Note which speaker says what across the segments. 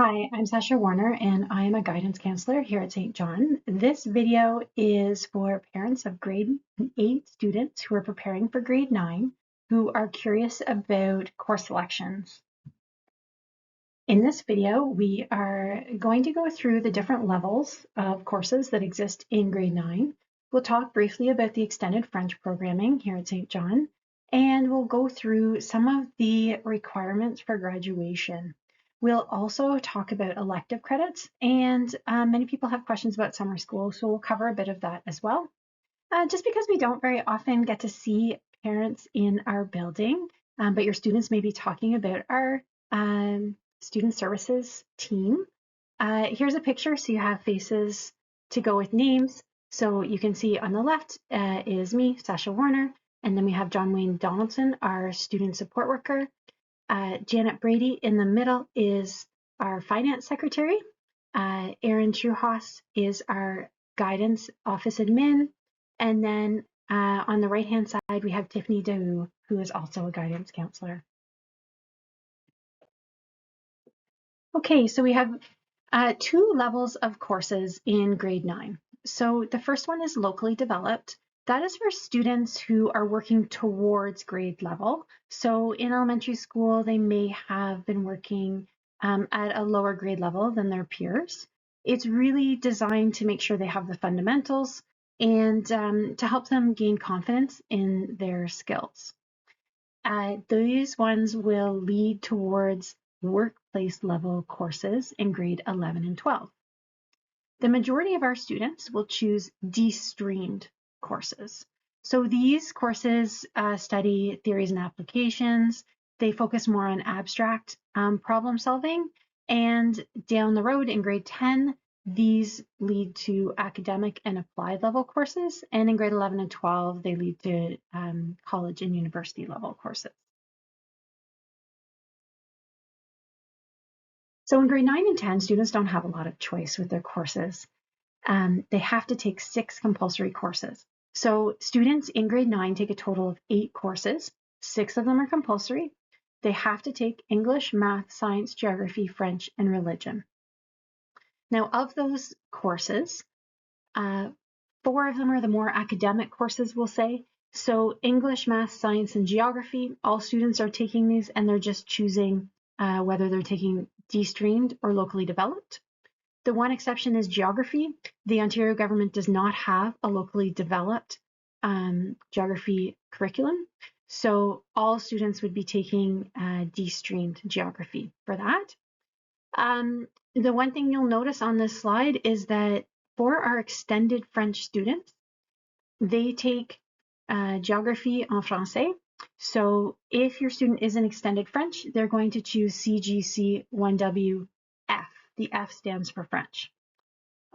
Speaker 1: Hi, I'm Sasha Warner, and I am a guidance counselor here at St. John. This video is for parents of grade 8 students who are preparing for grade 9 who are curious about course selections. In this video, we are going to go through the different levels of courses that exist in grade 9. We'll talk briefly about the extended French programming here at St. John, and we'll go through some of the requirements for graduation. We'll also talk about elective credits, and many people have questions about summer school, so we'll cover a bit of that as well. Just because we don't very often get to see parents in our building, but your students may be talking about our student services team. Here's a picture, so you have faces to go with names. So you can see on the left is me, Sasha Warner, and then we have John Wayne Donaldson, our student support worker. Janet Brady in the middle is our finance secretary. Erin Truhaas is our guidance office admin. And then on the right-hand side, we have Tiffany Daou, who is also a guidance counselor. Okay, so we have two levels of courses in grade 9. So the first one is locally developed. That is for students who are working towards grade level. So in elementary school, they may have been working at a lower grade level than their peers. It's really designed to make sure they have the fundamentals and to help them gain confidence in their skills. These ones will lead towards workplace level courses in grade 11 and 12. The majority of our students will choose de-streamed courses. So these courses study theories and applications. They focus more on abstract problem solving. And down the road in grade 10, these lead to academic and applied level courses. And in grade 11 and 12, they lead to college and university level courses. So in grade 9 and 10, students don't have a lot of choice with their courses. They have to take 6 compulsory courses. So students in grade 9 take a total of 8 courses. 6 of them are compulsory. They have to take English, math, science, geography, French, and religion. Now, of those courses, 4 of them are the more academic courses, we'll say. So English, math, science, and geography, all students are taking these, and they're just choosing whether they're taking de-streamed or locally developed. The one exception is geography. The Ontario government does not have a locally developed geography curriculum. So all students would be taking de-streamed geography for that. The one thing you'll notice on this slide is that for our extended French students, they take geography en français. So if your student is in extended French, they're going to choose CGC 1WF. The F stands for French.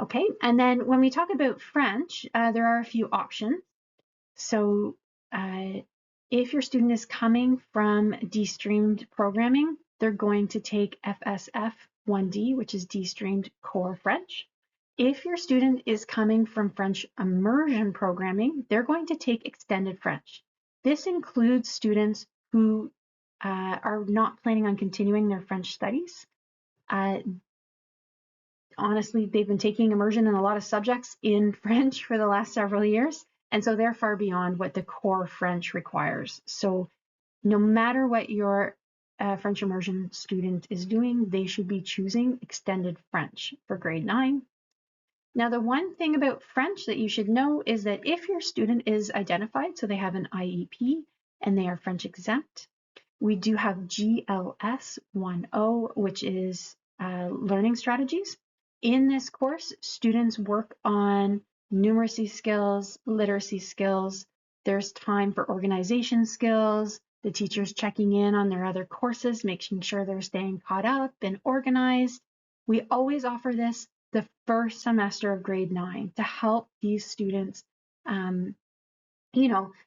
Speaker 1: Okay, and then when we talk about French, there are a few options. So if your student is coming from de-streamed programming, they're going to take FSF 1D, which is de-streamed core French. If your student is coming from French immersion programming, they're going to take extended French. This includes students who are not planning on continuing their French studies. Honestly, they've been taking immersion in a lot of subjects in French for the last several years, and so they're far beyond what the core French requires. So no matter what your French immersion student is doing, they should be choosing extended French for grade 9. Now, the one thing about French that you should know is that if your student is identified, so they have an IEP and they are French exempt, we do have GLS 1.0, which is learning strategies. In this course, students work on numeracy skills, literacy skills. There's time for organization skills, the teachers checking in on their other courses, making sure they're staying caught up and organized. We always offer this the first semester of grade 9 to help these students,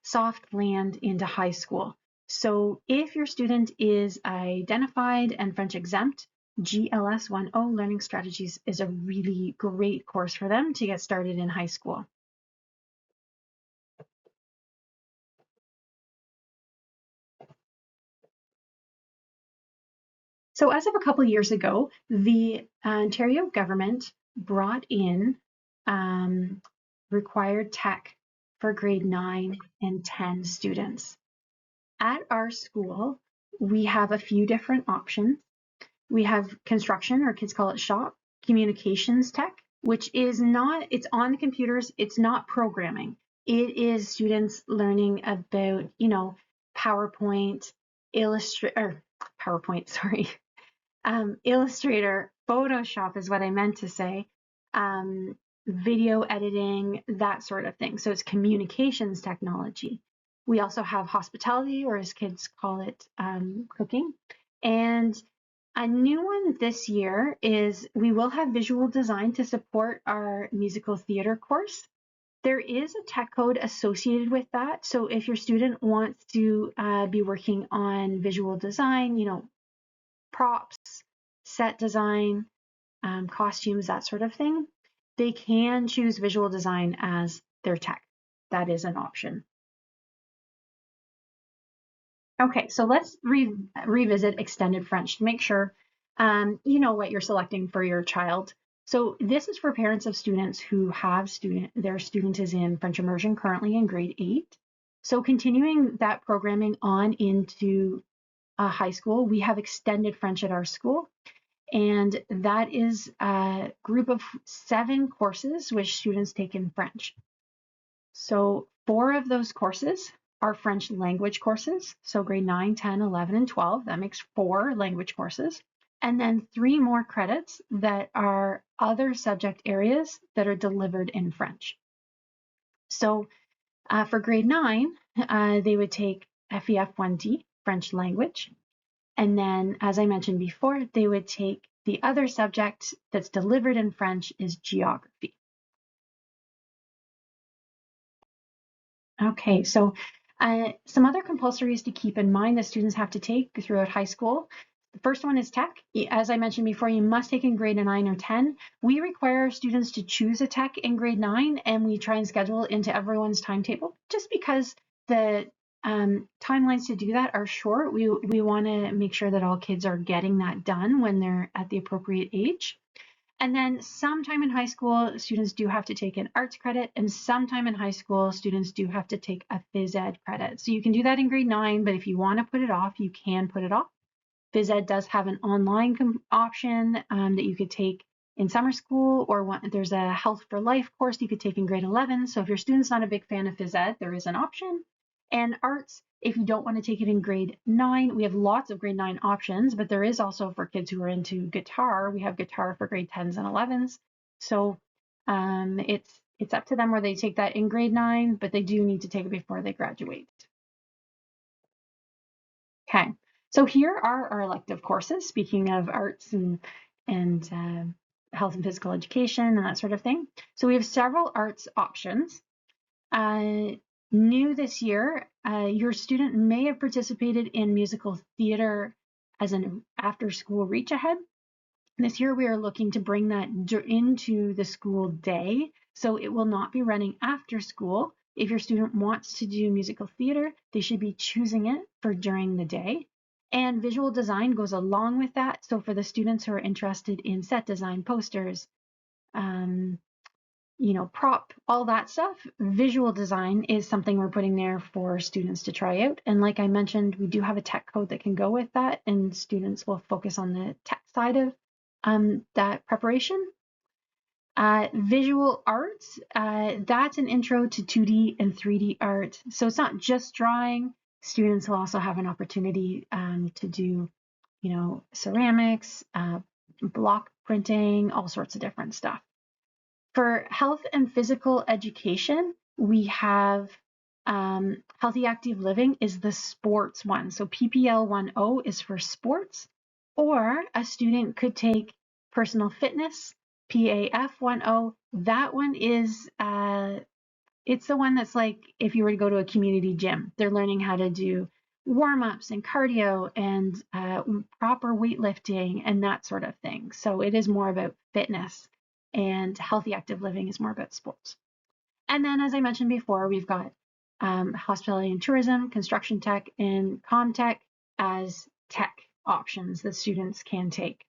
Speaker 1: soft land into high school. So if your student is identified and French exempt, GLS 1.0 Learning Strategies is a really great course for them to get started in high school. So as of a couple of years ago, the Ontario government brought in required tech for grade 9 and 10 students. At our school, we have a few different options. We have construction, or kids call it shop, communications tech, which is not, it's on the computers, it's not programming. It is students learning about, PowerPoint, Illustrator, Photoshop is what I meant to say, video editing, that sort of thing. So it's communications technology. We also have hospitality, or as kids call it, cooking. And a new one this year is we will have visual design to support our musical theater course. There is a tech code associated with that. So if your student wants to be working on visual design, props, set design, costumes, that sort of thing, they can choose visual design as their tech. That is an option. Okay, so let's revisit extended French to make sure you know what you're selecting for your child. So this is for parents of students who have their student is in French immersion currently in grade 8. So continuing that programming on into high school, we have extended French at our school. And that is a group of 7 courses which students take in French. So 4 of those courses are French language courses. So grade 9, 10, 11, and 12, that makes 4 language courses. And then 3 more credits that are other subject areas that are delivered in French. So for grade 9, they would take FEF 1D, French language. And then, as I mentioned before, they would take the other subject that's delivered in French is geography. Okay, so some other compulsories to keep in mind that students have to take throughout high school. The first one is tech. As I mentioned before, you must take in grade 9 or 10. We require students to choose a tech in grade 9, and we try and schedule it into everyone's timetable just because the timelines to do that are short. We want to make sure that all kids are getting that done when they're at the appropriate age. And then sometime in high school, students do have to take an arts credit, and sometime in high school, students do have to take a phys ed credit. So you can do that in grade 9, but if you want to put it off, you can put it off. Phys ed does have an online option that you could take in summer school, or there's a Health for Life course you could take in grade 11. So if your student's not a big fan of phys ed, there is an option. And arts, if you don't want to take it in grade 9, we have lots of grade 9 options, but there is also for kids who are into guitar, we have guitar for grade 10s and 11s. So it's up to them where they take that in grade 9, but they do need to take it before they graduate. Okay, so here are our elective courses, speaking of arts and health and physical education and that sort of thing. So we have several arts options. New this year, your student may have participated in musical theater as an after-school reach ahead. This year, we are looking to bring that into the school day, so it will not be running after school. If your student wants to do musical theater, they should be choosing it for during the day. And visual design goes along with that. So for the students who are interested in set design, posters, prop, all that stuff, visual design is something we're putting there for students to try out. And like I mentioned, we do have a tech code that can go with that, and students will focus on the tech side of that preparation. Visual arts, that's an intro to 2D and 3D art. So it's not just drawing. Students will also have an opportunity to do, ceramics, block printing, all sorts of different stuff. For health and physical education, we have Healthy Active Living is the sports one. So PPL 1.0 is for sports, or a student could take personal fitness, PAF 1.0. That one is, it's the one that's like if you were to go to a community gym, they're learning how to do warm-ups and cardio and proper weightlifting and that sort of thing. So it is more about fitness, and Healthy Active Living is more about sports. And then, as I mentioned before, we've got hospitality and tourism, construction tech, and comtech as tech options that students can take.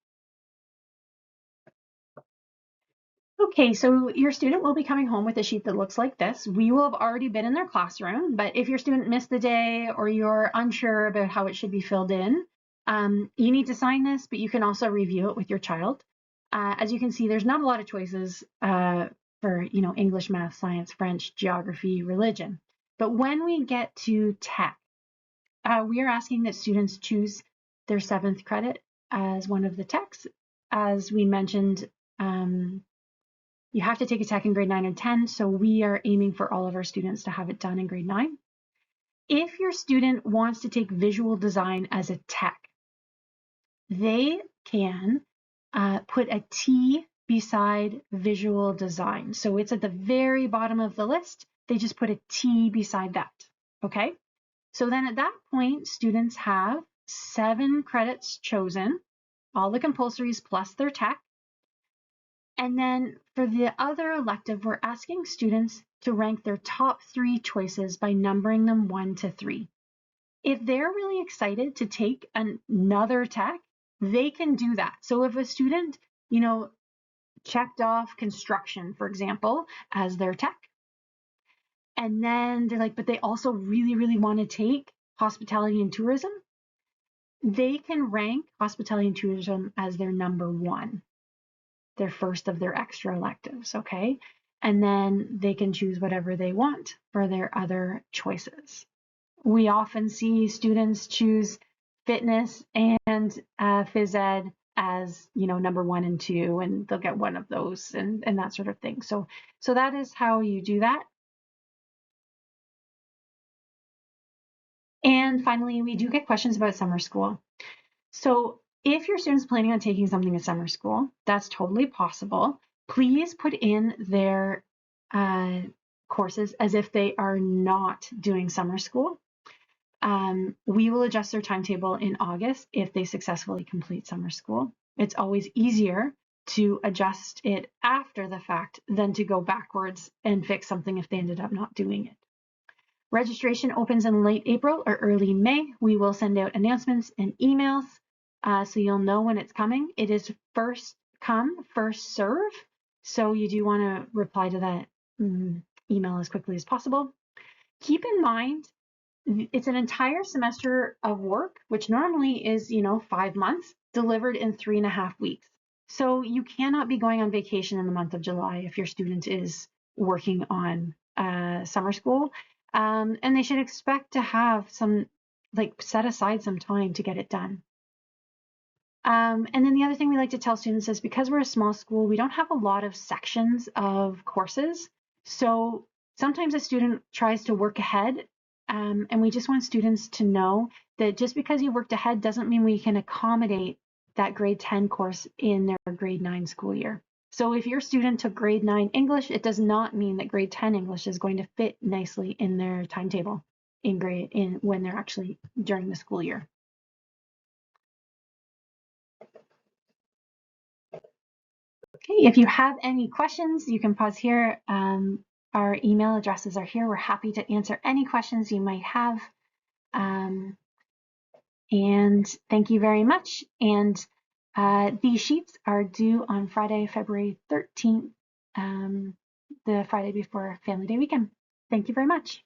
Speaker 1: Okay, so your student will be coming home with a sheet that looks like this. We will have already been in their classroom, but if your student missed the day or you're unsure about how it should be filled in, you need to sign this, but you can also review it with your child. As you can see, there's not a lot of choices for English, math, science, French, geography, religion. But when we get to tech, we are asking that students choose their 7th credit as one of the techs. As we mentioned, you have to take a tech in grade 9 and 10, so we are aiming for all of our students to have it done in grade 9. If your student wants to take visual design as a tech, they can put a T beside visual design. So it's at the very bottom of the list. They just put a T beside that, okay? So then at that point, students have 7 credits chosen, all the compulsories plus their tech. And then for the other elective, we're asking students to rank their top 3 choices by numbering them 1 to 3. If they're really excited to take another tech, they can do that. So if a student, checked off construction, for example, as their tech, and then they're like, but they also really, really want to take hospitality and tourism, they can rank hospitality and tourism as their number 1. Their first of their extra electives, okay? And then they can choose whatever they want for their other choices. We often see students choose fitness and phys ed as, number 1 and 2, and they'll get one of those and that sort of thing. So that is how you do that. And finally, we do get questions about summer school. So if your student's planning on taking something in summer school, that's totally possible. Please put in their courses as if they are not doing summer school. We will adjust their timetable in August if they successfully complete summer school. It's always easier to adjust it after the fact than to go backwards and fix something if they ended up not doing it. Registration opens in late April or early May. We will send out announcements and emails so you'll know when it's coming. It is first come, first serve. So you do want to reply to that email as quickly as possible. Keep in mind, it's an entire semester of work, which normally is, 5 months, delivered in 3.5 weeks. So you cannot be going on vacation in the month of July if your student is working on summer school. And they should expect to have set aside some time to get it done. And then the other thing we like to tell students is because we're a small school, we don't have a lot of sections of courses. So sometimes a student tries to work ahead, and we just want students to know that just because you worked ahead doesn't mean we can accommodate that grade 10 course in their grade 9 school year. So if your student took grade 9 English, it does not mean that grade 10 English is going to fit nicely in their timetable when they're actually during the school year. Okay, if you have any questions, you can pause here. Our email addresses are here. We're happy to answer any questions you might have. And thank you very much. And these sheets are due on Friday, February 13th, the Friday before Family Day weekend. Thank you very much.